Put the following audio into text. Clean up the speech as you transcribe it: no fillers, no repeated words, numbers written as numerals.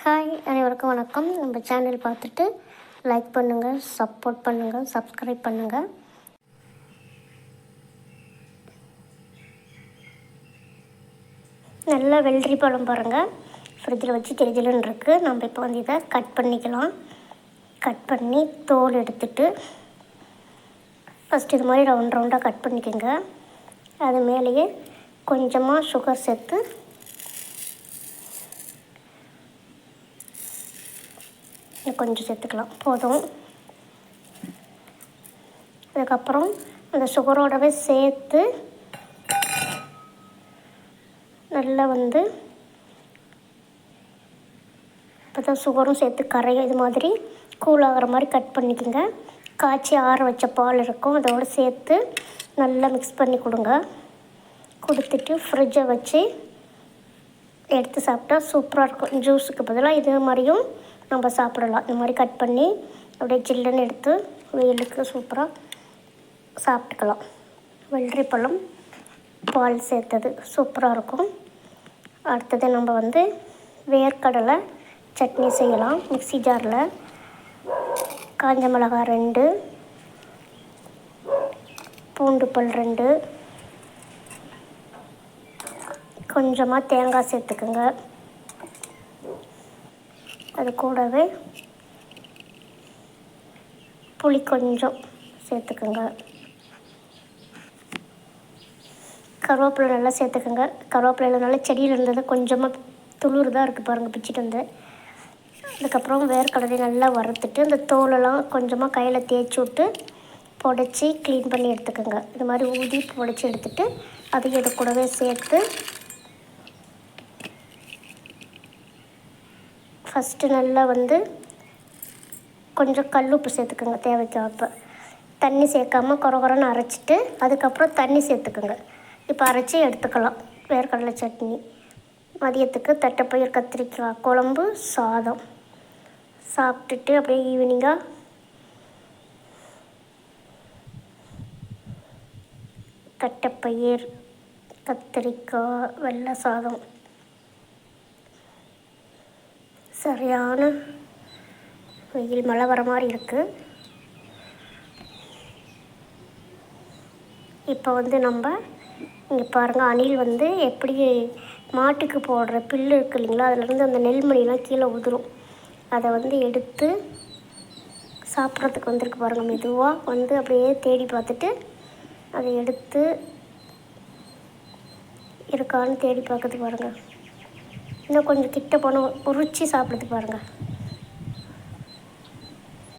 Hi, அனைவருக்கும் வணக்கம். நம்ம சேனல் பார்த்துட்டு லைக் பண்ணுங்கள், சப்போர்ட் பண்ணுங்கள், சப்ஸ்கிரைப் பண்ணுங்கள். நல்லா வெள்ளரி பழம் பாருங்கள், ஃப்ரிட்ஜில் வச்சு தெரிஞ்சலன்னு இருக்குது. நம்ம இப்போ வந்து இதை கட் பண்ணிக்கலாம். கட் பண்ணி தோல் எடுத்துட்டு ஃபஸ்ட்டு இது மாதிரி ரவுண்டாக கட் பண்ணிக்கோங்க. அது மேலேயே கொஞ்சமாக சுகர் சேர்த்து கொஞ்சம் சேர்த்துக்கலாம், போதும். அதுக்கப்புறம் அந்த சுகரோடவே சேர்த்து நல்லா இப்போ தான் சுகரும் சேர்த்து கரையும் இது மாதிரி கூலாகிற மாதிரி கட் பண்ணிக்கோங்க. காய்ச்சி ஆற வச்ச பால் இருக்கும், அதோடு சேர்த்து நல்லா மிக்ஸ் பண்ணி கொடுத்துட்டு ஃப்ரிட்ஜை வச்சு எடுத்து சாப்பிட்டா சூப்பராக இருக்கும். ஜூஸுக்கு பதிலாக இது மாதிரியும் நம்ம சாப்பிடலாம். இந்த மாதிரி கட் பண்ணி அப்படியே ஜில்லுன்னு எடுத்து வெயிலுக்கு சூப்பராக சாப்பிட்டுக்கலாம். வெள்ளரி பழம் பால் சேர்த்தது சூப்பராக இருக்கும். அடுத்தது நம்ம வேர்க்கடலை சட்னி செய்யலாம். மிக்ஸி ஜாரில் காஞ்ச மிளகாய் 2, பூண்டு பல் 2, கொஞ்சமாக தேங்காய் சேர்த்துக்குங்க. அது கூடவே புளி கொஞ்சம் சேர்த்துக்குங்க. கருவேப்பிலை நல்லா சேர்த்துக்குங்க. கருவேப்பிலையில் நல்லா செடியில் இருந்தது கொஞ்சமாக துளிர் தான் இருக்குது பாருங்கள், பிச்சுட்டு வந்து. அதுக்கப்புறம் வேர்க்கடலை நல்லா வறுத்துட்டு அந்த தோலெல்லாம் கொஞ்சமாக கையில் தேய்ச்சி விட்டு புடச்சி க்ளீன் பண்ணி எடுத்துக்கோங்க. இது மாதிரி ஊதி புடச்சி எடுத்துகிட்டு அதையும் இது கூடவே சேர்த்து ஃபஸ்ட்டு நல்லா கொஞ்சம் கல்லுப்பு சேர்த்துக்கோங்க தேவைக்கேற்ப. தண்ணி சேர்க்காமல் குறன்னு அரைச்சிட்டு அதுக்கப்புறம் தண்ணி சேர்த்துக்குங்க. இப்போ அரைச்சி எடுத்துக்கலாம். வேர்க்கடலை சட்னி மதியத்துக்கு தட்டைப்பயிர் கத்திரிக்காய் குழம்பு சாதம் சாப்பிட்டுட்டு அப்படியே ஈவினிங்காக தட்டைப்பயிர் கத்திரிக்காய் வெள்ளை சாதம். சரியான வெயில், மழை வர மாதிரி இருக்குது. இப்போ நம்ம இங்கே பாருங்கள், அணில் எப்படி மாட்டுக்கு போடுற புல்லு இருக்குது இல்லைங்களா, அதிலேருந்து அந்த நெல்மணிலாம் கீழே உதிரும். அதை எடுத்து சாப்பிட்றதுக்கு வந்திருக்கு பாருங்கள். மெதுவாக அப்படியே தேடி பார்த்துட்டு அதை எடுத்து இருக்கான்னு தேடி பார்க்குறது பாருங்கள். இன்னும் கொஞ்சம் கிட்ட போன உரிச்சி சாப்பிடுது பாருங்கள்.